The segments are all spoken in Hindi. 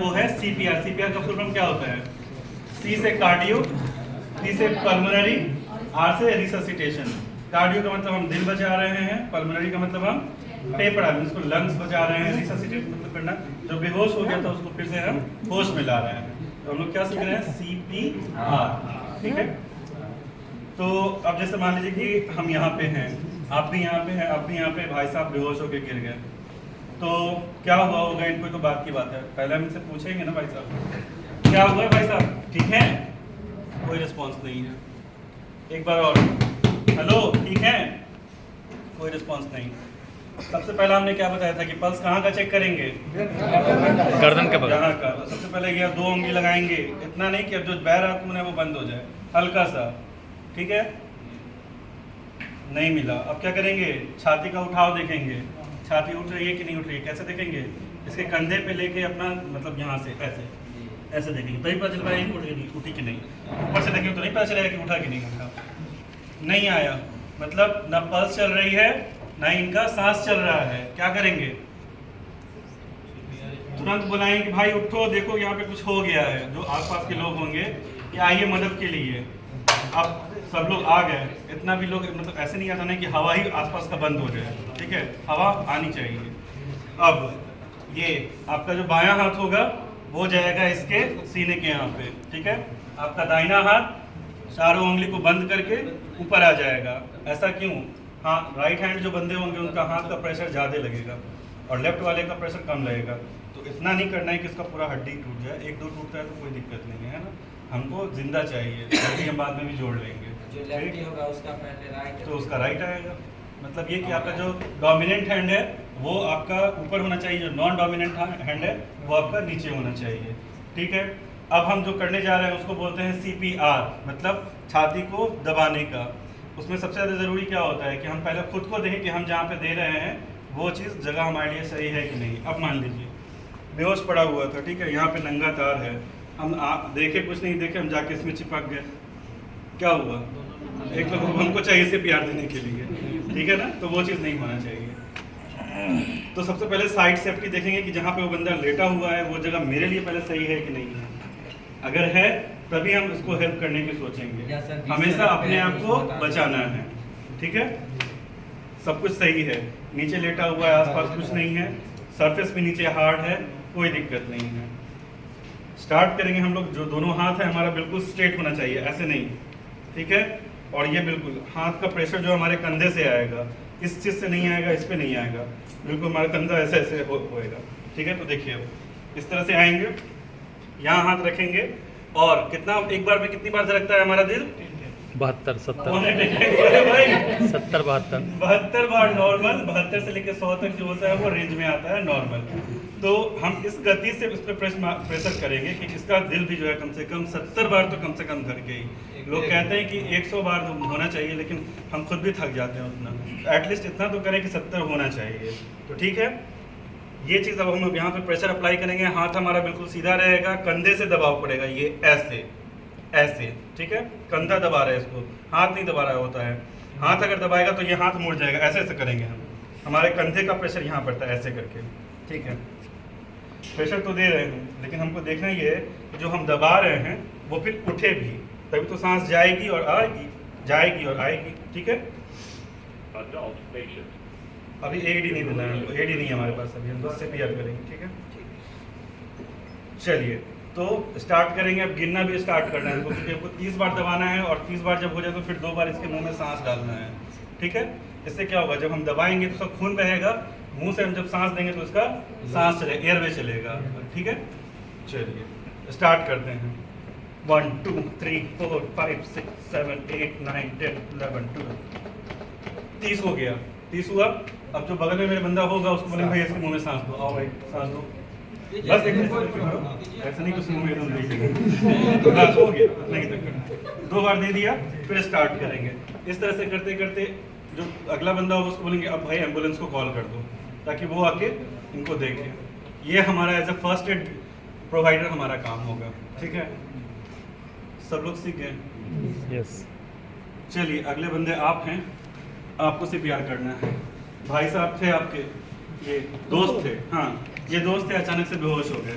वो है सीपीआर। सीपीआर का फुल फॉर्म क्या होता है? सी से कार्डियो, पी से पल्मोनरी, आर से रिससिटेशन। कार्डियो का मतलब हम दिल बचा रहे हैं, पल्मोनरी का मतलब हम फेफड़ा इसको लंग्स बचा रहे हैं, रिससिटेट मतलब करना, जो बेहोश हो गया था उसको फिर से हम होश में ला रहे हैं। तो हम लोग क्या सीख रहे हैं? सीपीआर। ठीक है। तो अब जैसे मान लीजिए कि हम यहाँ पे हैं, आप भी यहाँ पे हैं, आप भी यहाँ पे, भाई साहब बेहोश होकर गिर गए, तो क्या हुआ होगा इनको? तो बात की बात है, पहले हम इनसे पूछेंगे ना, भाई साहब क्या हुआ है? भाई साहब ठीक है? कोई रिस्पांस नहीं है। एक बार और, हेलो ठीक है? कोई रिस्पांस नहीं। सबसे पहले हमने क्या बताया था कि पल्स कहाँ का चेक करेंगे? गर्दन के बगल यहाँ का। सबसे पहले ये 2 उंगली लगाएंगे, इतना नहीं कि अब जो बह रहा खून है वो बंद हो जाए, हल्का सा, ठीक है? नहीं मिला, अब क्या करेंगे? छाती का उठाव देखेंगे, छाती उठ रही है कि नहीं उठ रही है। कैसे देखेंगे? इसके कंधे पे लेके अपना मतलब यहाँ से ऐसे ऐसे देखेंगे, तभी पता चल पाएगा उठी कि नहीं। ऊपर से देखेंगे तो नहीं पता चलेगा कि उठा कि नहीं उठा। नहीं आया मतलब ना पल्स चल रही है ना इनका सांस चल रहा है। क्या करेंगे? तुरंत बुलाएंगे कि भाई उठो, देखो यहाँ पे कुछ हो गया है। जो आसपास के लोग होंगे कि आइए मदद के लिए। अब सब लोग आ गए, इतना भी लोग मतलब ऐसे नहीं आता ना कि हवा ही आसपास का बंद हो जाए, ठीक है? हवा आनी चाहिए। अब ये आपका जो बायां हाथ होगा वो जाएगा इसके सीने के यहाँ पे, ठीक है? आपका दाहिना हाथ चारों उंगली को बंद करके ऊपर आ जाएगा। ऐसा क्यों? हाँ, राइट हैंड जो बंदे होंगे उनका हाथ का प्रेशर ज़्यादा लगेगा और लेफ्ट वाले का प्रेशर कम लगेगा। तो इतना नहीं करना है कि इसका पूरा हड्डी टूट जाए। 1-2 टूटता है तो कोई दिक्कत नहीं है ना, हमको जिंदा चाहिए। हड्डी हम बाद में भी जोड़ लेंगे। जो लेफ्टी होगा उसका पहले राइट, तो उसका राइट आएगा। मतलब ये कि आपका जो डोमिनेंट हैंड है वो आपका ऊपर होना चाहिए, जो नॉन डोमिनेंट हैंड है वो आपका नीचे होना चाहिए, ठीक है? अब हम जो करने जा रहे हैं उसको बोलते हैं सीपीआर, मतलब छाती को दबाने का। उसमें सबसे ज़्यादा ज़रूरी क्या होता है कि हम पहले खुद को देखें कि हम जहाँ पे दे रहे हैं वो चीज़ जगह हमारे लिए सही है कि नहीं। अब मान लीजिए बेहोश पड़ा हुआ था, ठीक है? यहाँ पे नंगा तार है, हम देखे कुछ नहीं देखे, हम जाके इसमें चिपक गए, क्या हुआ? एक लोग हमको चाहिए सीपीआर देने के लिए, ठीक है ना? तो वो चीज़ नहीं होना चाहिए। तो सबसे पहले साइड सेफ्टी देखेंगे कि जहाँ पे वो बंदा लेटा हुआ है वो जगह मेरे लिए पहले सही है कि नहीं है। अगर है तभी हम उसको हेल्प करने की सोचेंगे। हमेशा अपने आप को बचाना है, ठीक है? सब कुछ सही है, नीचे लेटा हुआ है, आसपास कुछ नहीं है, सरफेस भी नीचे हार्ड है, कोई दिक्कत नहीं है। स्टार्ट करेंगे हम लोग। जो दोनों हाथ है हमारा बिल्कुल स्ट्रेट होना चाहिए, ऐसे नहीं, ठीक है? और ये बिल्कुल हाथ का प्रेशर जो हमारे कंधे से आएगा, इस चीज़ से नहीं आएगा, इस पे नहीं आएगा, बिल्कुल हमारा कंधा ऐसे ऐसे होएगा, ठीक है? तो देखिए अब इस तरह से आएंगे, यहाँ हाथ रखेंगे और कितना, एक बार में कितनी बार धड़कता है हमारा दिल? 72, 70, भाई 70, 72, 72 बार नॉर्मल। 72 से लेकर 100 तक जो होता है वो रेंज में आता है नॉर्मल। तो हम इस गति से उस पर प्रेशर करेंगे कि इसका दिल भी जो है कम से कम 70 बार तो कम से कम धड़के ही। लोग कहते हैं कि 100 बार तो होना चाहिए, लेकिन हम खुद भी थक जाते हैं उतना। तो एटलीस्ट इतना तो करें कि 70 होना चाहिए। तो ठीक है, ये चीज़ अब हम लोग यहाँ पे प्रेशर अप्लाई करेंगे। हाथ हमारा बिल्कुल सीधा रहेगा, कंधे से दबाव पड़ेगा, ये ऐसे ऐसे, ठीक है? कंधा दबा रहा है इसको, हाथ नहीं दबा रहा होता है। हाथ अगर दबाएगा तो ये हाथ मुड़ जाएगा, ऐसे ऐसे करेंगे हम। हमारे कंधे का प्रेशर यहाँ पड़ता है ऐसे करके, ठीक है? प्रेशर तो दे रहे हैं लेकिन हमको देखना ये है जो हम दबा रहे हैं वो फिर उठे भी, तभी तो सांस जाएगी और आएगी, जाएगी और आएगी, ठीक है? अभी एडी नहीं देना है, एडी नहीं है हमारे पास अभी, हम 10 से पीआर करेंगे, ठीक है? चलिए तो स्टार्ट करेंगे। अब गिनना भी स्टार्ट करना है क्योंकि आपको 30 बार दबाना है और 30 बार जब हो जाए तो फिर 2 बार इसके मुंह में सांस डालना है, ठीक है? इससे क्या होगा, जब हम दबाएंगे तो उसका खून बहेगा, मुंह से हम जब सांस देंगे तो उसका सांस चलेगा, एयरवे चलेगा, ठीक है? चलिए स्टार्ट करते हैं। 1 2 3 4 5 6 7 8 9 10 11 12 30 हो गया। 30 हुआ। अब जो बगल में मेरे बंदा होगा उसको बोलेंगे भाई इसके मुंह में सांस दो, आओ भाई सांस दो, बस एक ऐसा नहीं कुछ मुंह में एकदम देखेंगे। बस हो गया, नहीं तक करना। 2 बार दे दिया, फिर स्टार्ट करेंगे। इस तरह से करते करते जो अगला बंदा होगा उसको बोलेंगे अब भाई एम्बुलेंस को कॉल कर दो ताकि वो आके इनको देखे। ये हमारा as a first aid provider हमारा काम होगा, ठीक है? सब लोग सीख गए? यस। चलिए अगले बंदे आप हैं, आपको सीपीआर करना है। भाई साहब थे आपके, ये दोस्त थे, हाँ ये दोस्त थे, अचानक से बेहोश हो गए,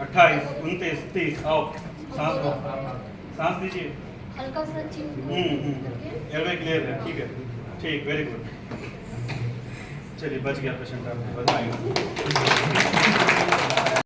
28, 29, 30, आओ सांस लो, सांस लीजिए। हल्का सा चिन करके एयरवे क्लियर है, ठीक है, ठीक, वेरी गुड। चलिए बच गया पेशेंट, आपको बधाई।